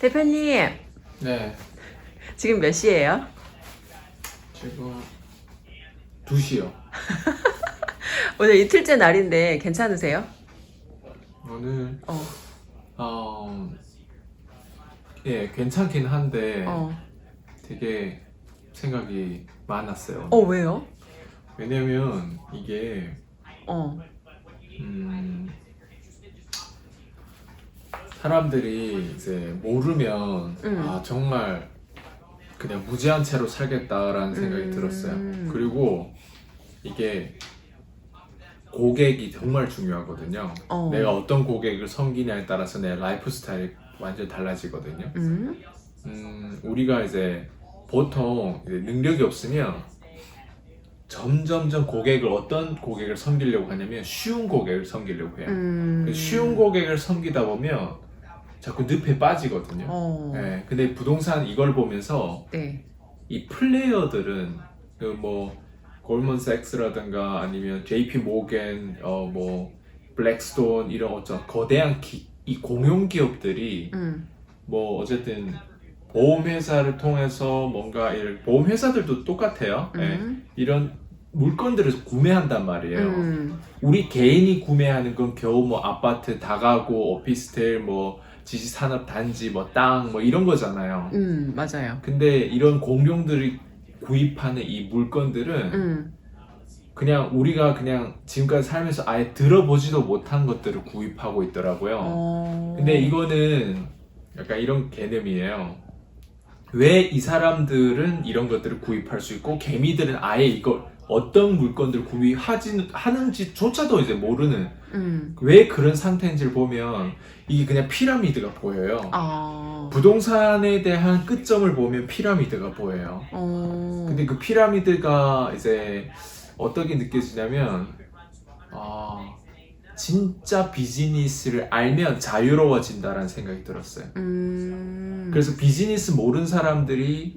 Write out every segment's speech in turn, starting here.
대표님, 네, 지금 몇 시예요? 지금 2시요. 오늘 이틀째 날인데 괜찮으세요? 오늘 어, 예, 괜찮긴 한데 어, 되게 생각이 많았어요. 왜요? 왜냐면 이게 어, 사람들이 이제 모르면 정말 그냥 무지한 채로 살겠다라는 생각이 들었어요. 그리고 이게 고객이 정말 중요하거든요. 어. 내가 어떤 고객을 섬기냐에 따라서 내 라이프 스타일이 완전 달라지거든요. 우리가 이제 보통 이제 능력이 없으면 점점점 어떤 고객을 섬기려고 하냐면 쉬운 고객을 섬기려고 해요. 쉬운 고객을 섬기다 보면 자꾸 늪에 빠지거든요. 네, 근데 부동산 이걸 보면서 네. 이 플레이어들은 그 뭐 골먼삭스라든가 아니면 JP 모겐, 뭐 블랙스톤 이런 어떤 거대한 이 공용 기업들이 뭐 어쨌든 보험 회사를 통해서 뭔가 보험 회사들도 똑같아요. 네, 이런 물건들을 구매한단 말이에요. 우리 개인이 구매하는 건 겨우 뭐 아파트, 다가구, 오피스텔, 뭐 지식산업단지, 뭐 땅, 뭐 이런 거잖아요. 맞아요. 근데 이런 공룡들이 구입하는 이 물건들은 그냥 우리가 그냥 지금까지 살면서 아예 들어보지도 못한 것들을 구입하고 있더라고요. 근데 이거는 약간 이런 개념이에요. 왜 이 사람들은 이런 것들을 구입할 수 있고 개미들은 아예 이걸 어떤 물건들을 구입하는지조차도 이제 모르는 왜 그런 상태인지를 보면 이게 그냥 피라미드가 보여요. 부동산에 대한 끝점을 보면 피라미드가 보여요. 근데 그 피라미드가 이제 어떻게 느껴지냐면 진짜 비즈니스를 알면 자유로워진다라는 생각이 들었어요. 그래서 비즈니스 모르는 사람들이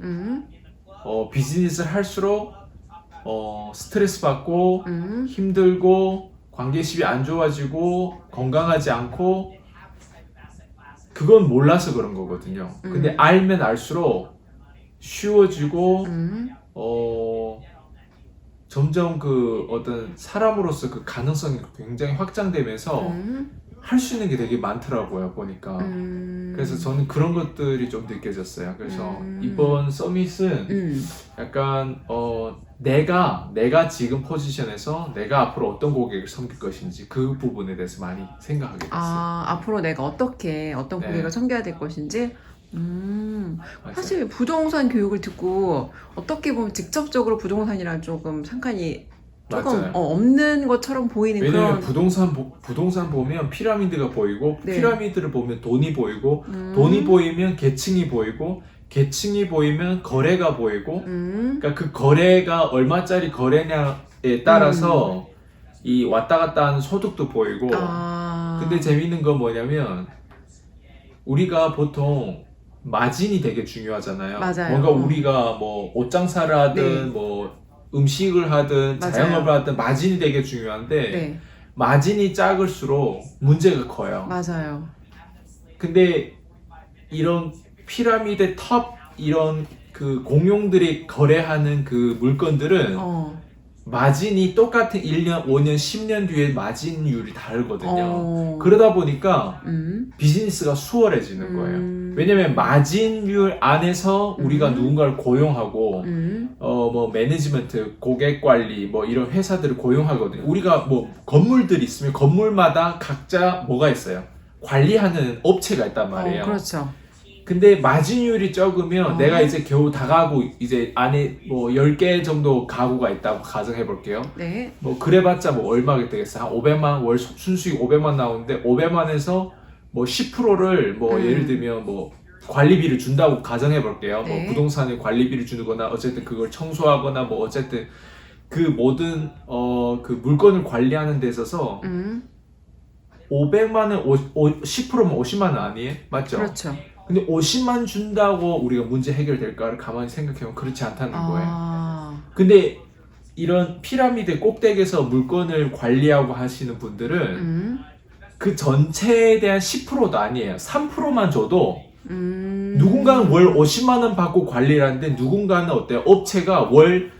비즈니스를 할수록 스트레스 받고 힘들고 관계심이 안 좋아지고 건강하지 않고 그건 몰라서 그런 거거든요. 근데 알면 알수록 쉬워지고 점점 그 어떤 사람으로서 그 가능성이 굉장히 확장되면서 할 수 있는 게 되게 많더라고요, 보니까. 그래서 저는 그런 것들이 좀 느껴졌어요. 그래서 이번 서밋은 약간 내가 지금 포지션에서 내가 앞으로 어떤 고객을 섬길 것인지 그 부분에 대해서 많이 생각하게 됐어요. 앞으로 내가 어떤 네. 고객을 섬겨야 될 것인지. 맞아요. 사실 부동산 교육을 듣고 어떻게 보면 직접적으로 부동산이랑 조금 상관이 조금 맞아요. 없는 것처럼 보이는 왜냐면 그런. 부동산 보면 피라미드가 보이고 네. 피라미드를 보면 돈이 보이고 돈이 보이면 계층이 보이고 계층이 보이면 거래가 보이고 그러니까 그 거래가 얼마짜리 거래냐에 따라서 이 왔다 갔다 하는 소득도 보이고 근데 재밌는 건 뭐냐면 우리가 보통 마진이 되게 중요하잖아요. 맞아요. 뭔가 우리가 뭐 옷장사를 하든 네. 뭐 음식을 하든 맞아요. 자영업을 하든 마진이 되게 중요한데 네, 마진이 작을수록 문제가 커요. 맞아요. 근데 이런 피라미드 탑 이런 그 공룡들이 거래하는 그 물건들은 마진이 똑같은 1년, 5년, 10년 뒤에 마진율이 다르거든요. 그러다 보니까 비즈니스가 수월해지는 거예요. 왜냐면 마진율 안에서 우리가 누군가를 고용하고 뭐 매니지먼트, 고객 관리 뭐 이런 회사들을 고용하거든요. 우리가 뭐 건물들이 있으면 건물마다 각자 뭐가 있어요? 관리하는 업체가 있단 말이에요. 그렇죠. 근데 마진율이 적으면 내가 이제 겨우 다가구 이제 안에 뭐 10개 정도 가구가 있다고 가정해 볼게요. 네. 뭐 그래봤자 뭐 얼마가 되겠어요? 한 500만 월 순수익 500만 나오는데 500만에서 뭐 10%를 뭐 예를 들면 뭐 관리비를 준다고 가정해 볼게요. 네. 뭐 부동산에 관리비를 주거나 어쨌든 그걸 청소하거나 뭐 어쨌든 그 모든 그 물건을 관리하는 데 있어서 500만 원 10%면 50만 원 아니에요? 맞죠? 그렇죠. 근데 50만 준다고 우리가 문제 해결될까를 가만히 생각해보면 그렇지 않다는 거예요. 근데 이런 피라미드 꼭대기에서 물건을 관리하고 하시는 분들은 그 전체에 대한 10%도 아니에요. 3%만 줘도 누군가는 월 50만 원 받고 관리를 하는데 누군가는 어때요? 업체가 월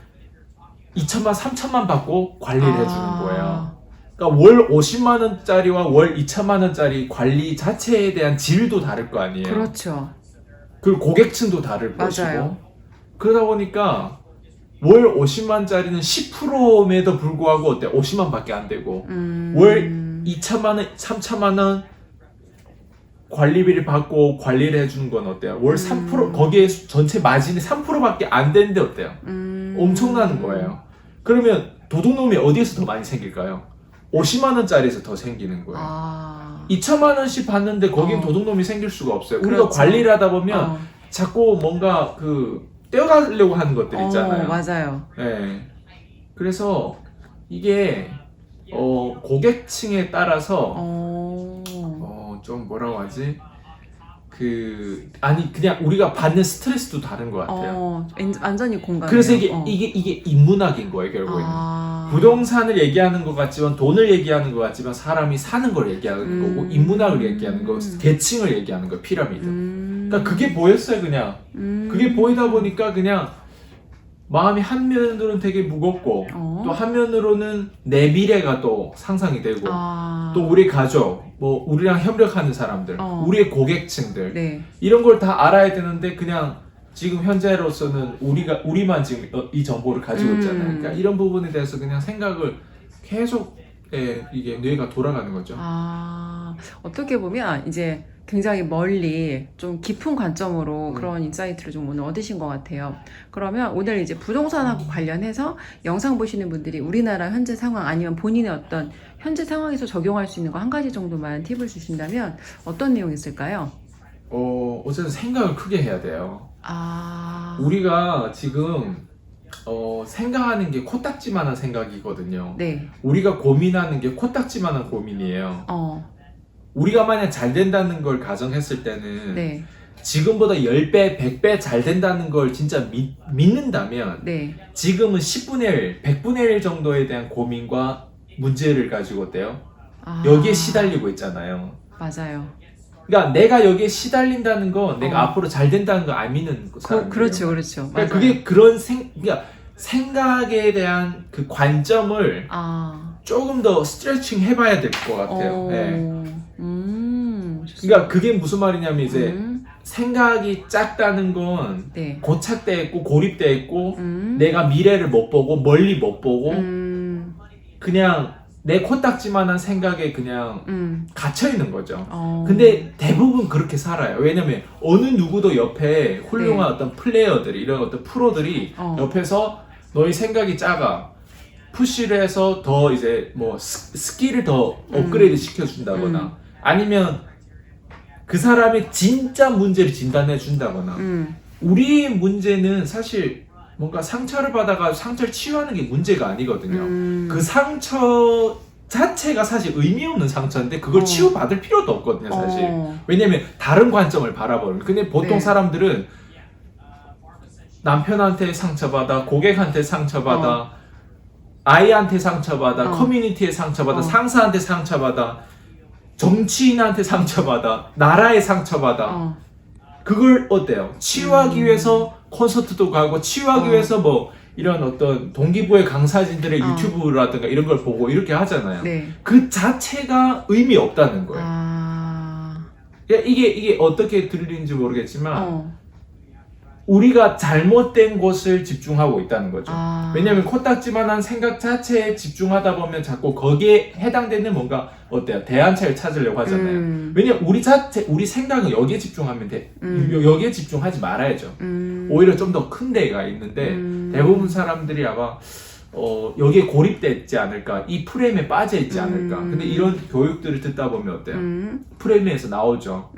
2천만, 3천만 받고 관리를 해주는 거예요. 그러니까 월 50만 원짜리와 월 2천만 원짜리 관리 자체에 대한 질도 다를 거 아니에요. 그렇죠. 그리고 고객층도 다를 맞아요. 것이고 그러다 보니까 월 50만짜리는 10%에도 불구하고 어때? 50만 밖에 안 되고 월 2천만 원, 3천만 원 관리비를 받고 관리를 해주는 건 어때요? 월 3% 거기에 전체 마진이 3%밖에 안 되는데 어때요? 엄청나는 거예요. 그러면 도둑놈이 어디에서 더 많이 생길까요? 50만 원짜리에서 더 생기는 거예요. 2천만 원씩 받는데 거긴 도둑놈이 생길 수가 없어요. 우리가 그렇죠. 관리를 하다 보면 자꾸 뭔가 그 떼어가려고 하는 것들 있잖아요. 맞아요. 네. 그래서 이게 고객층에 따라서 좀 뭐라고 하지? 그냥 우리가 받는 스트레스도 다른 것 같아요. 완전히 공감해요. 그래서 이게 인문학인 거예요, 결국에는. 부동산을 얘기하는 것 같지만, 돈을 얘기하는 것 같지만, 사람이 사는 걸 얘기하는 거고, 인문학을 얘기하는 거, 계층을 얘기하는 거, 피라미드. 그러니까 그게 보였어요, 그냥. 그게 보이다 보니까 그냥 마음이 한면으로는 되게 무겁고, 또 한면으로는 내 미래가 또 상상이 되고, 또 우리 가족, 뭐 우리랑 협력하는 사람들, 우리의 고객층들, 네. 이런 걸 다 알아야 되는데 그냥 지금 현재로서는 우리만 지금 이 정보를 가지고 있잖아요. 그러니까 이런 부분에 대해서 그냥 생각을 계속 이게 뇌가 돌아가는 거죠. 어떻게 보면 이제 굉장히 멀리 좀 깊은 관점으로 그런 인사이트를 좀 오늘 얻으신 것 같아요. 그러면 오늘 이제 부동산하고 관련해서 영상 보시는 분들이 우리나라 현재 상황 아니면 본인의 어떤 현재 상황에서 적용할 수 있는 거 한 가지 정도만 팁을 주신다면 어떤 내용이 있을까요? 어쨌든 생각을 크게 해야 돼요. 우리가 지금 생각하는 게 코딱지만한 생각이거든요. 네. 우리가 고민하는 게 코딱지만한 고민이에요. 우리가 만약 잘 된다는 걸 가정했을 때는 네. 지금보다 10배, 100배 잘 된다는 걸 진짜 믿는다면 네. 지금은 10분의 1, 100분의 1 정도에 대한 고민과 문제를 가지고 어때요? 여기에 시달리고 있잖아요. 맞아요. 그러니까 내가 여기에 시달린다는 건 내가 앞으로 잘 된다는 걸 안 믿는 사람이에요. 그렇죠, 그렇죠. 그러니까 그게 그런 그러니까 생각에 대한 그 관점을 조금 더 스트레칭 해봐야 될 것 같아요. 네. 그러니까 그게 무슨 말이냐면 이제 생각이 작다는 건 네. 고착돼 있고 고립돼 있고 내가 미래를 못 보고 멀리 못 보고 그냥 내 코딱지만한 생각에 그냥 갇혀 있는 거죠. 근데 대부분 그렇게 살아요. 왜냐면 어느 누구도 옆에 훌륭한 어떤 플레이어들이 이런 어떤 프로들이 옆에서 너희 생각이 작아 푸시를 해서 더 이제 뭐 스킬을 더 업그레이드 시켜준다거나 아니면 그 사람의 진짜 문제를 진단해 준다거나 우리의 문제는 사실 뭔가 상처를 받아가 상처를 치유하는 게 문제가 아니거든요. 그 상처 자체가 사실 의미 없는 상처인데 그걸 치유받을 필요도 없거든요, 사실. 왜냐면 다른 관점을 바라보는. 근데 보통 사람들은 남편한테 상처받아, 고객한테 상처받아, 아이한테 상처받아, 커뮤니티에 상처받아, 상사한테 상처받아, 정치인한테 상처받아, 나라에 상처받아. 그걸 어때요? 치유하기 위해서 콘서트도 가고 치유하기 위해서 뭐 이런 어떤 동기부여 강사진들의 유튜브라든가 이런 걸 보고 이렇게 하잖아요. 네. 그 자체가 의미 없다는 거예요. 그러니까 이게 어떻게 들리는지 모르겠지만 우리가 잘못된 것을 집중하고 있다는 거죠. 왜냐하면 코딱지만한 생각 자체에 집중하다 보면 자꾸 거기에 해당되는 뭔가 어때요? 대안책을 찾으려고 하잖아요. 왜냐면 우리 생각은 여기에 집중하면 돼. 여기에 집중하지 말아야죠. 오히려 좀 더 큰 데가 있는데 대부분 사람들이 아마 여기에 고립돼 있지 않을까, 이 프레임에 빠져 있지 않을까. 근데 이런 교육들을 듣다 보면 어때요? 프레임에서 나오죠.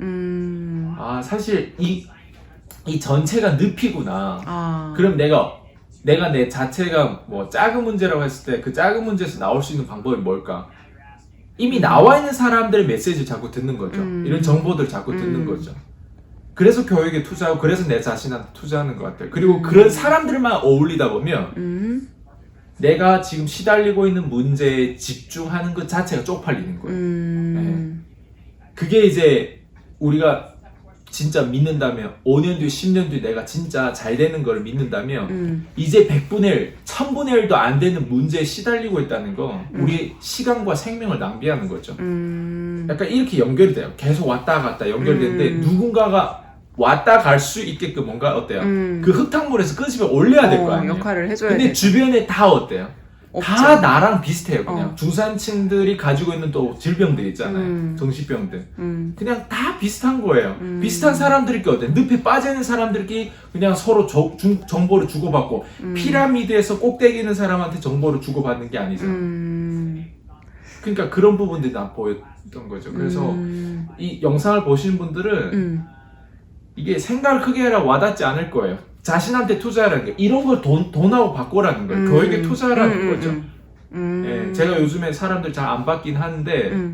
사실 이 전체가 늪이구나. 그럼 내가 내 자체가 뭐 작은 문제라고 했을 때 그 작은 문제에서 나올 수 있는 방법이 뭘까? 이미 나와 있는 사람들의 메시지를 자꾸 듣는 거죠. 이런 정보들을 자꾸 듣는 거죠. 그래서 교육에 투자하고 그래서 내 자신한테 투자하는 것 같아요. 그리고 그런 사람들만 어울리다 보면 내가 지금 시달리고 있는 문제에 집중하는 것 자체가 쪽팔리는 거예요. 네. 그게 이제 우리가 진짜 믿는다면 5년 뒤 10년 뒤 내가 진짜 잘 되는 걸 믿는다면 이제 100분의 1, 1000분의 1도 안 되는 문제에 시달리고 있다는 건 우리 시간과 생명을 낭비하는 거죠. 약간 이렇게 연결이 돼요. 계속 왔다 갔다 연결되는데 누군가가 왔다 갈 수 있게끔 뭔가 어때요? 그 흙탕물에서 끄집어 올려야 될 거 아니에요. 역할을 해줘야 근데 돼. 주변에 다 어때요? 없죠. 다 나랑 비슷해요. 그냥 중산층들이 가지고 있는 또 질병들 있잖아요. 정신병들. 그냥 다 비슷한 거예요. 비슷한 사람들끼리 어때? 늪에 빠지는 사람들끼리 그냥 서로 정보를 주고받고 피라미드에서 꼭대기 있는 사람한테 정보를 주고받는 게 아니죠. 그러니까 그런 부분들이 다 보였던 거죠. 그래서 이 영상을 보시는 분들은 이게 생각을 크게 해라 와닿지 않을 거예요. 자신한테 투자하라는 게 이런 걸 돈하고 바꾸라는 거예요. 교육에 투자하라는 거죠. 예, 제가 요즘에 사람들 잘 안 받긴 하는데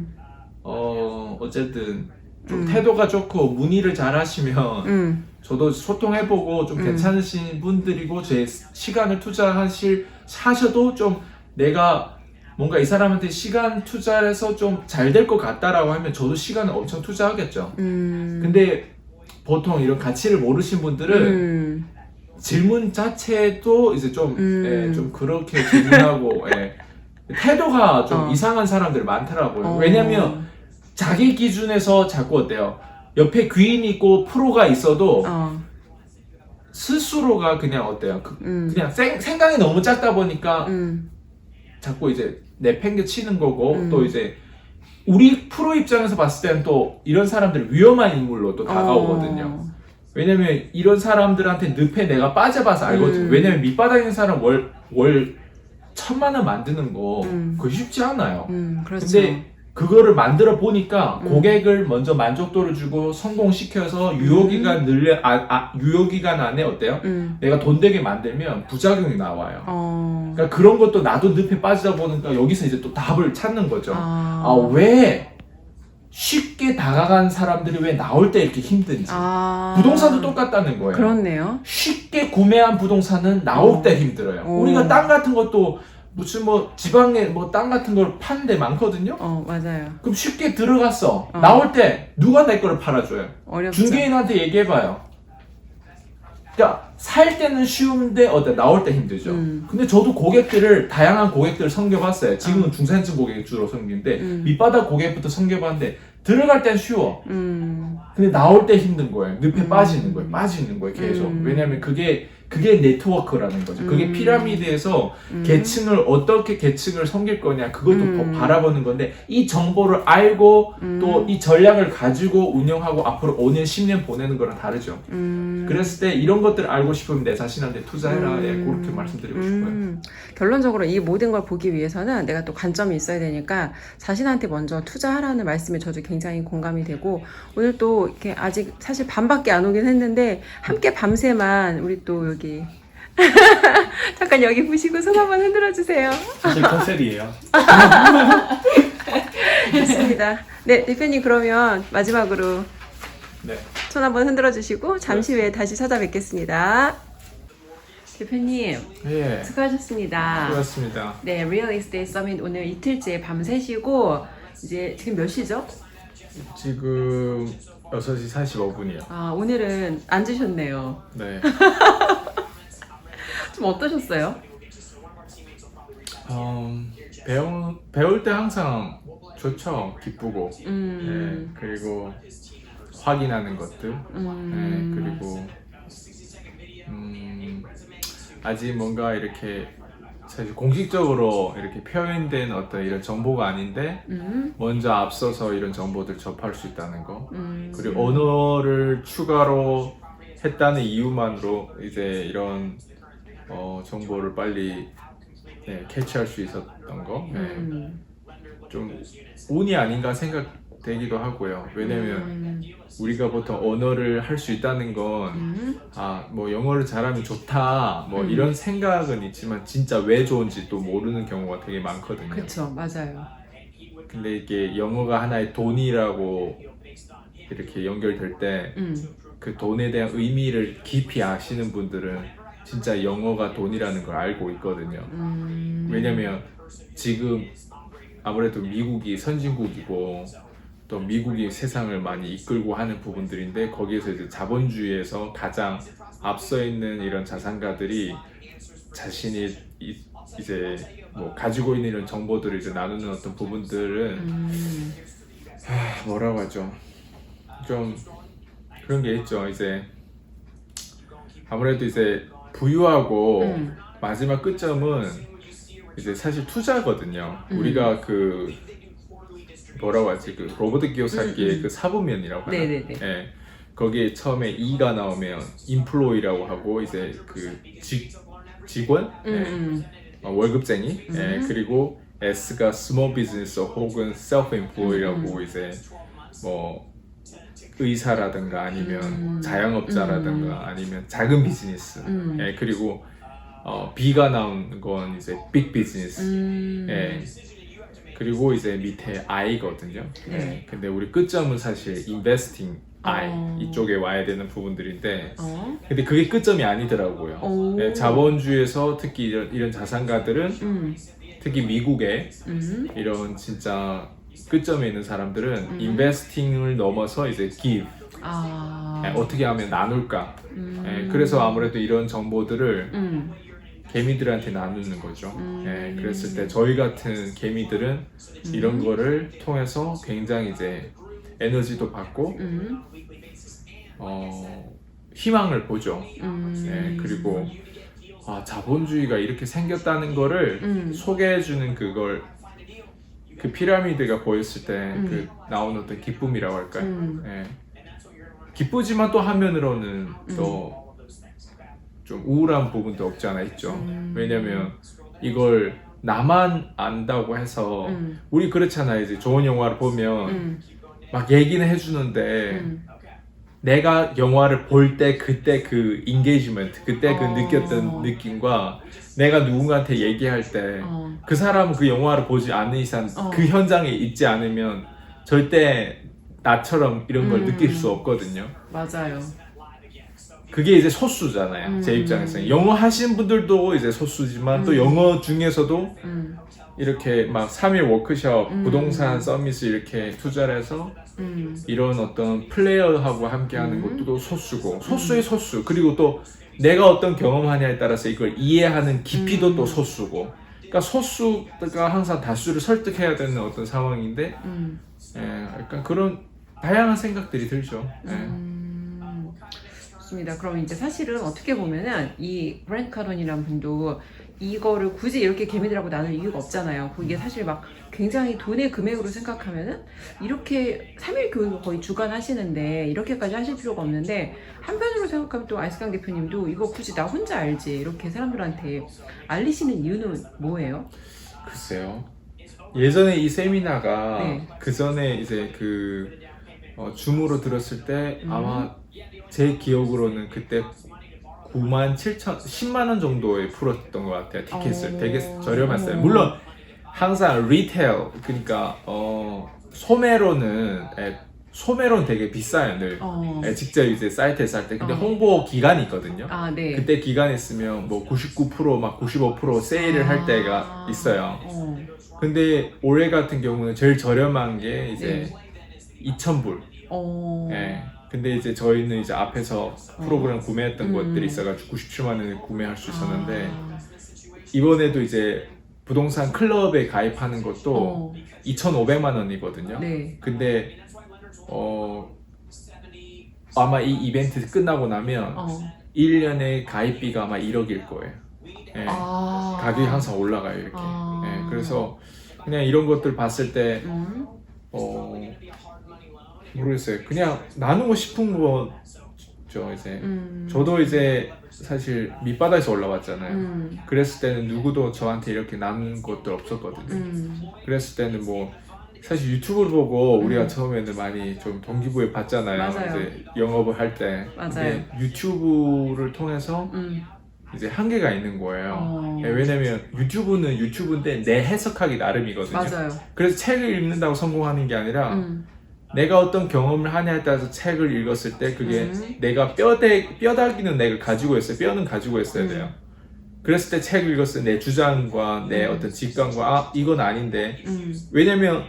어쨌든 좀 태도가 좋고 문의를 잘 하시면 저도 소통해보고 좀 괜찮으신 분들이고 제 시간을 하셔도 좀 내가 뭔가 이 사람한테 시간 투자를 해서 좀 잘 될 것 같다라고 하면 저도 시간을 엄청 투자하겠죠. 근데 보통 이런 가치를 모르신 분들은 질문 자체도 이제 좀, 예, 좀 그렇게 질문하고, 예. 태도가 좀 이상한 사람들이 많더라고요. 왜냐면 자기 기준에서 자꾸 어때요? 옆에 귀인이 있고 프로가 있어도 스스로가 그냥 어때요? 그냥 생각이 너무 작다 보니까 자꾸 이제 내팽개치는 거고 또 이제 우리 프로 입장에서 봤을 때는 또 이런 사람들이 위험한 인물로 또 다가오거든요. 왜냐면 이런 사람들한테 늪에 내가 빠져봐서 알거든요. 왜냐면 밑바닥에 있는 사람 월 1000만 원 만드는 거 그거 쉽지 않아요. 그렇죠. 근데 그거를 만들어 보니까 고객을 먼저 만족도를 주고 성공시켜서 유효기간 유효기간 안에 어때요? 내가 돈 되게 만들면 부작용이 나와요. 그러니까 그런 것도 나도 늪에 빠지다 보니까 여기서 이제 또 답을 찾는 거죠. 왜 쉽게 다가간 사람들이 왜 나올 때 이렇게 힘든지. 부동산도 똑같다는 거예요. 그렇네요. 쉽게 구매한 부동산은 나올 때 힘들어요. 우리가 땅 같은 것도 무슨 뭐 지방에 뭐 땅 같은 걸 파는 데 많거든요. 맞아요. 그럼 쉽게 들어갔어. 나올 때 누가 내 거를 팔아줘요? 어렵죠. 중개인한테 얘기해봐요. 그러니까 살 때는 쉬운데 나올 때 힘들죠. 근데 저도 다양한 고객들을 섬겨봤어요. 지금은 중산층 고객을 주로 섬기는데 밑바닥 고객부터 섬겨봤는데 들어갈 땐 쉬워. 근데 나올 때 힘든 거예요. 늪에 빠지는 거예요. 계속. 왜냐면 그게 네트워크라는 거죠. 그게 피라미드에서 어떻게 계층을 섬길 거냐 그것도 바라보는 건데 이 정보를 알고 또 이 전략을 가지고 운영하고 앞으로 5년 10년 보내는 거랑 다르죠. 그랬을 때 이런 것들을 알고 싶으면 내 자신한테 투자해라. 예, 그렇게 말씀드리고 싶어요. 결론적으로 이 모든 걸 보기 위해서는 내가 또 관점이 있어야 되니까 자신한테 먼저 투자하라는 말씀에 저도 굉장히 공감이 되고 오늘 또 이렇게 아직 사실 밤밖에 안 오긴 했는데 함께 밤새만 우리 또 여기 잠깐 여기 보시고 손 한번 흔들어 주세요. 사실 컨셉이에요. 좋습니다. 네, 대표님 그러면 마지막으로 네. 손 한번 흔들어 주시고 잠시 후에 다시 찾아뵙겠습니다. 대표님 예. 수고하셨습니다. 수고하셨습니다. 네, Real Estate Summit 오늘 이틀째 밤새시고 이제 지금 몇 시죠? 지금 6시 45분이요. 오늘은 앉으셨네요. 네. 좀 어떠셨어요? 배울 때 항상 좋죠. 기쁘고. 네, 그리고 확인하는 것들. 네, 그리고 아직 뭔가 이렇게 사실 공식적으로 이렇게 표현된 어떤 이런 정보가 아닌데 먼저 앞서서 이런 정보들 접할 수 있다는 거. 그리고 언어를 추가로 했다는 이유만으로 이제 이런 정보를 빨리 캐치할 수 있었던 거. 좀 운이 아닌가 생각되기도 하고요. 왜냐면 우리가 보통 언어를 할 수 있다는 건 뭐 영어를 잘하면 좋다 뭐 이런 생각은 있지만 진짜 왜 좋은지 또 모르는 경우가 되게 많거든요. 그렇죠, 맞아요. 근데 이게 영어가 하나의 돈이라고 이렇게 연결될 때 그 돈에 대한 의미를 깊이 아시는 분들은 진짜 영어가 돈이라는 걸 알고 있거든요. 왜냐면 지금 아무래도 미국이 선진국이고 또 미국이 세상을 많이 이끌고 하는 부분들인데 거기에서 이제 자본주의에서 가장 앞서 있는 이런 자산가들이 자신이 이제 뭐 가지고 있는 이런 정보들을 이제 나누는 어떤 부분들은 뭐라고 하죠? 좀 그런 게 있죠. 이제 아무래도 이제 부유하고 마지막 끝점은 이제 사실 투자거든요. 우리가 그 뭐라고 하지? 그 로버트 기요사키의 그 사부면이라고 하나? 예. 거기에 처음에 E가 나오면 인플로이라고 하고 이제 그 직원, 월급쟁이, 예. 그리고 S가 스몰 비즈니스 혹은 셀프 인플로이라고 이제 뭐 의사라든가 아니면 자영업자라든가 아니면 작은 비즈니스, 예. 그리고 B가 나온 건 이제 빅 비즈니스, 예. 그리고 이제 밑에 I거든요. 네. 근데 우리 끝점은 사실 investing I 이쪽에 와야 되는 부분들인데 근데 그게 끝점이 아니더라고요. 네, 자본주의에서 특히 이런 자산가들은 특히 미국의 이런 진짜 끝점에 있는 사람들은 investing을 넘어서 이제 give 네, 어떻게 하면 나눌까. 네, 그래서 아무래도 이런 정보들을 개미들한테 나누는 거죠. 네, 그랬을 때 저희 같은 개미들은 이런 거를 통해서 굉장히 이제 에너지도 받고 희망을 보죠. 네, 그리고 자본주의가 이렇게 생겼다는 거를 소개해주는 그걸 그 피라미드가 보였을 때 그 나오는 어떤 기쁨이라고 할까요? 네. 기쁘지만 또 한면으로는 또 좀 우울한 부분도 없지 않아 있죠. 왜냐면 이걸 나만 안다고 해서 우리 그렇잖아요. 이제 좋은 영화를 보면 막 얘기는 해주는데 내가 영화를 볼 때 그때 그 인게이지먼트 그때 그 느꼈던 느낌과 내가 누군가한테 얘기할 때 그 사람은 그 영화를 보지 않는 이상 그 현장에 있지 않으면 절대 나처럼 이런 걸 느낄 수 없거든요. 맞아요. 그게 이제 소수잖아요. 제 입장에서는 영어 하시는 분들도 이제 소수지만 또 영어 중에서도 이렇게 막 3일 워크숍, 부동산 서밋을 이렇게 투자를 해서 이런 어떤 플레이어하고 함께 하는 것도 또 소수고 소수의 소수 그리고 또 내가 어떤 경험하냐에 따라서 이걸 이해하는 깊이도 또 소수고 그러니까 소수가 항상 다수를 설득해야 되는 어떤 상황인데 약간 그런 다양한 생각들이 들죠. 좋습니다. 그럼 이제 사실은 어떻게 보면은 이 브랜트 카론이라는 분도 이거를 굳이 이렇게 개미들하고 나눌 이유가 없잖아요. 이게 사실 막 굉장히 돈의 금액으로 생각하면은 이렇게 3일 교육을 거의 주관하시는데 이렇게까지 하실 필요가 없는데 한편으로 생각하면 또 아이스강 대표님도 이거 굳이 나 혼자 알지 이렇게 사람들한테 알리시는 이유는 뭐예요? 글쎄요. 예전에 이 세미나가 네. 그 전에 이제 그 줌으로 들었을 때 아마 제 기억으로는 그때 97,000, 10만 원 정도에 풀었던 것 같아요. 티켓을 되게 저렴했어요. 물론 항상 리테일 그러니까 소매로는 되게 비싸요 늘. 직접 이제 사이트에 살 때. 근데 홍보 기간이 있거든요. 네. 그때 기간 있으면 뭐 99% 막 95% 세일을 할 때가 있어요. 근데 올해 같은 경우는 제일 저렴한 게 이제 2,000불. 네. 근데 이제 저희는 이제 앞에서 프로그램 구매했던 것들이 있어가지고 97만 원에 구매할 수 있었는데 이번에도 이제 부동산 클럽에 가입하는 것도 2,500만 원이거든요. 네. 근데 아마 이 이벤트 끝나고 나면 1년에 가입비가 아마 1억일 거예요. 네. 가격이 항상 올라가요 이렇게. 네. 그래서 그냥 이런 것들 봤을 때 모르겠어요. 그냥 나누고 싶은 거죠 이제. 저도 이제 사실 밑바닥에서 올라왔잖아요. 그랬을 때는 누구도 저한테 이렇게 나눈 것들 없었거든요. 그랬을 때는 뭐 사실 유튜브를 보고 우리가 처음에는 많이 좀 동기부여 받잖아요. 맞아요. 이제 영업을 할 때. 근데 유튜브를 통해서 이제 한계가 있는 거예요. 왜냐면 유튜브는 유튜브인데 내 해석하기 나름이거든요. 맞아요. 그래서 책을 읽는다고 성공하는 게 아니라 내가 어떤 경험을 하냐에 따라서 책을 읽었을 때 그게 내가 뼈다귀는 내가 가지고 있어요. 뼈는 가지고 있어야 돼요. 그랬을 때 책을 읽었을 때 내 주장과 내 어떤 직감과 이건 아닌데 왜냐면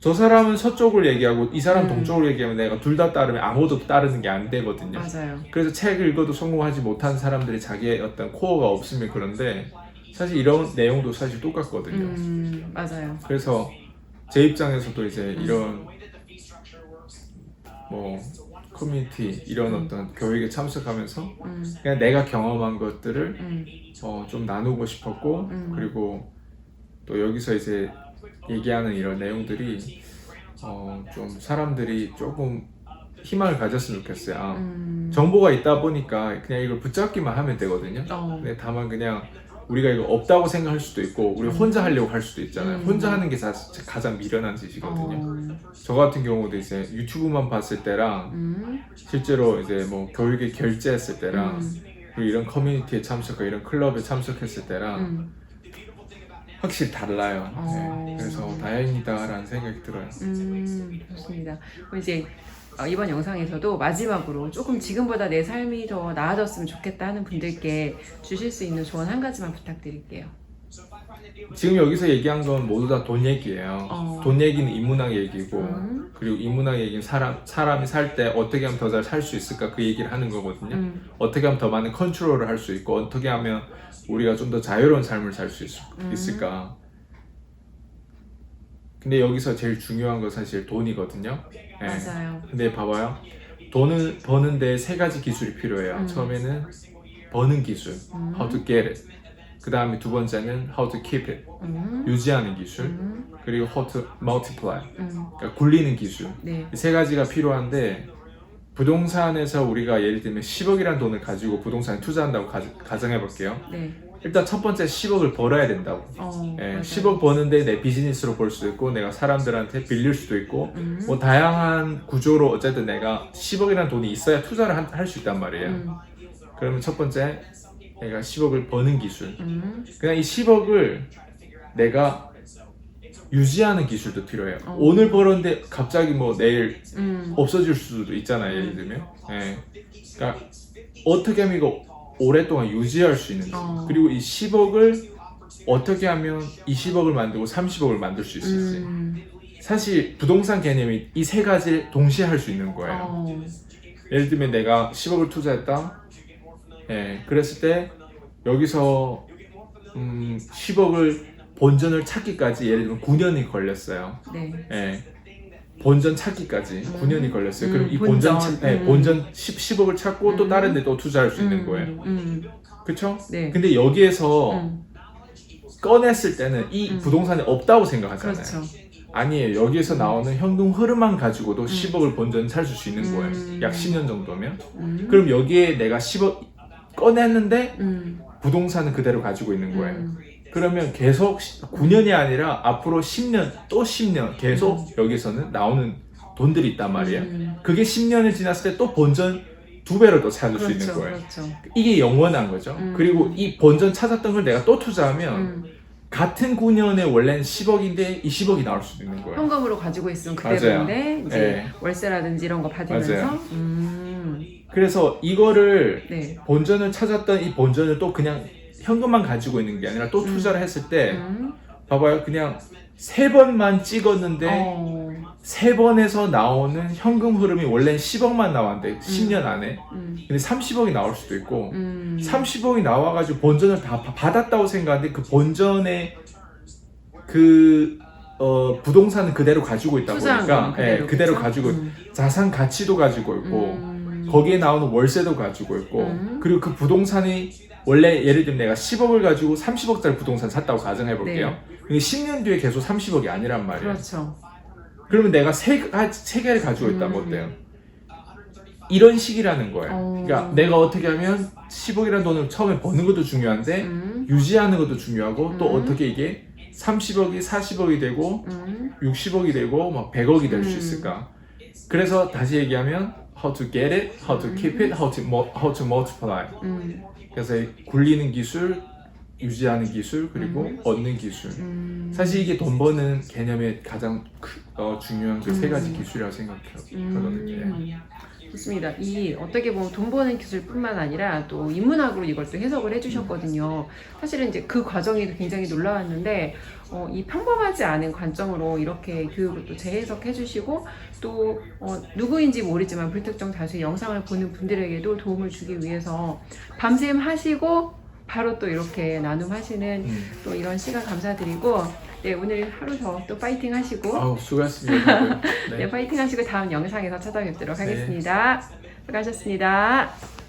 저 사람은 서쪽을 얘기하고 이 사람 동쪽을 얘기하면 내가 둘 다 따르면 아무도 따르는 게 안 되거든요. 맞아요. 그래서 책을 읽어도 성공하지 못한 사람들이 자기의 어떤 코어가 없으면 그런데 사실 이런 내용도 사실 똑같거든요. 맞아요. 그래서 제 입장에서도 이제 이런 뭐 커뮤니티 이런 어떤 교육에 참석하면서 그냥 내가 경험한 것들을 좀 나누고 싶었고 그리고 또 여기서 이제 얘기하는 이런 내용들이 좀 사람들이 조금 희망을 가졌으면 좋겠어요. 정보가 있다 보니까 그냥 이걸 붙잡기만 하면 되거든요. 근데 다만 그냥 우리가 이거 없다고 생각할 수도 있고 우리 혼자 하려고 할 수도 있잖아요. 혼자 하는 게 가장 미련한 짓이거든요. 저 같은 경우도 이제 유튜브만 봤을 때랑 실제로 이제 뭐 교육에 결제했을 때랑 그리고 이런 커뮤니티에 참석하고 이런 클럽에 참석했을 때랑 확실히 달라요. 네. 그래서 다행이다라는 생각이 들어요. 좋습니다. 그럼 이제 이번 영상에서도 마지막으로 조금 지금보다 내 삶이 더 나아졌으면 좋겠다 하는 분들께 주실 수 있는 조언 한 가지만 부탁드릴게요. 지금 여기서 얘기한 건 모두 다 돈 얘기예요. 돈 얘기는 인문학 얘기고 그리고 인문학 얘기는 사람이 살 때 어떻게 하면 더 잘 살 수 있을까 그 얘기를 하는 거거든요. 어떻게 하면 더 많은 컨트롤을 할 수 있고 어떻게 하면 우리가 좀 더 자유로운 삶을 살 수 있을까. 근데 여기서 제일 중요한 건 사실 돈이거든요. 네. 맞아요. 근데 봐봐요. 돈을 버는데 세 가지 기술이 필요해요. 처음에는 버는 기술, how to get it. 그 다음에 두 번째는 how to keep it, 유지하는 기술. 그리고 how to multiply, 그러니까 굴리는 기술. 네. 이 세 가지가 필요한데 부동산에서 우리가 예를 들면 10억이라는 돈을 가지고 부동산에 투자한다고 가정해 볼게요. 네. 일단 첫 번째 10억을 벌어야 된다고. 예, 10억 버는데 내 비즈니스로 벌 수도 있고 내가 사람들한테 빌릴 수도 있고 뭐 다양한 구조로 어쨌든 내가 10억이라는 돈이 있어야 투자를 할 수 있단 말이에요. 그러면 첫 번째 내가 10억을 버는 기술. 그냥 이 10억을 내가 유지하는 기술도 필요해요. 오늘 벌었는데 갑자기 뭐 내일 없어질 수도 있잖아요. 예를 들면. 예. 그러니까 어떻게 하면 이거 오랫동안 유지할 수 있는지 그리고 이 10억을 어떻게 하면 20억을 만들고 30억을 만들 수 있을지 사실 부동산 개념이 이 세 가지를 동시에 할 수 있는 거예요. 예를 들면 내가 10억을 투자했다. 예, 그랬을 때 여기서 10억을 본전을 찾기까지 예를 들면 9년이 걸렸어요. 네. 예. 본전 찾기까지 9년이 걸렸어요. 그럼 이 본전. 본전 10억을 찾고 또 다른 데 또 투자할 수 있는 거예요. 그쵸? 네. 근데 여기에서 꺼냈을 때는 이 부동산이 없다고 생각하잖아요. 그렇죠. 아니에요. 여기에서 나오는 현금 흐름만 가지고도 10억을 본전 찾을 수 있는 거예요. 약 10년 정도면. 그럼 여기에 내가 10억 꺼냈는데 부동산은 그대로 가지고 있는 거예요. 그러면 계속 9년이 아니라 앞으로 10년 또 10년 계속 여기서는 나오는 돈들이 있단 말이에요. 그게 10년을 지났을 때 또 본전 2배로 더 찾을 수 있는 거예요. 그렇죠. 이게 영원한 거죠. 그리고 이 본전 찾았던 걸 내가 또 투자하면 같은 9년에 원래는 10억인데 20억이 나올 수도 있는 거예요. 현금으로 가지고 있으면 그대로인데 이제 네. 월세라든지 이런 거 받으면서 맞아요. 그래서 이거를 네. 본전을 찾았던 이 본전을 또 그냥 현금만 가지고 있는 게 아니라 또 투자를 했을 때 봐봐요. 그냥 3번만 찍었는데 3번에서 나오는 현금 흐름이 원래는 10억만 나왔는데 10년 안에 근데 30억이 나올 수도 있고 30억이 나와가지고 본전을 다 받았다고 생각하는데 그 본전의 그 부동산은 그대로 가지고 있다 보니까 그대로 가지고 자산 가치도 가지고 있고 거기에 나오는 월세도 가지고 있고 그리고 그 부동산이 원래 예를 들면 내가 10억을 가지고 30억짜리 부동산 샀다고 가정해 볼게요. 네. 근데 10년 뒤에 계속 30억이 아니란 말이에요. 그렇죠. 그러면 내가 세 개를 가지고 있다면 어때요? 이런 식이라는 거예요. 그러니까 내가 어떻게 하면 10억이라는 돈을 처음에 버는 것도 중요한데 유지하는 것도 중요하고 또 어떻게 이게 30억이 40억이 되고 60억이 되고 막 100억이 될 수 있을까? 그래서 다시 얘기하면 how to get it, how to keep it, how to multiply. 그래서 굴리는 기술, 유지하는 기술, 그리고 얻는 기술. 사실 이게 돈 버는 개념의 가장 중요한 그 세 가지 기술이라고 생각하거든요. 좋습니다. 이 어떻게 보면 돈 버는 기술뿐만 아니라 또 인문학으로 이걸 또 해석을 해주셨거든요. 사실은 이제 그 과정이 굉장히 놀라웠는데 이 평범하지 않은 관점으로 이렇게 교육을 또 재해석해 주시고 또 누구인지 모르지만 불특정 다수의 영상을 보는 분들에게도 도움을 주기 위해서 밤샘 하시고 바로 또 이렇게 나눔하시는 또 이런 시간 감사드리고 네, 오늘 하루 더 또 파이팅 하시고 수고하셨습니다. 네, 파이팅 하시고 다음 영상에서 찾아뵙도록 하겠습니다. 수고하셨습니다.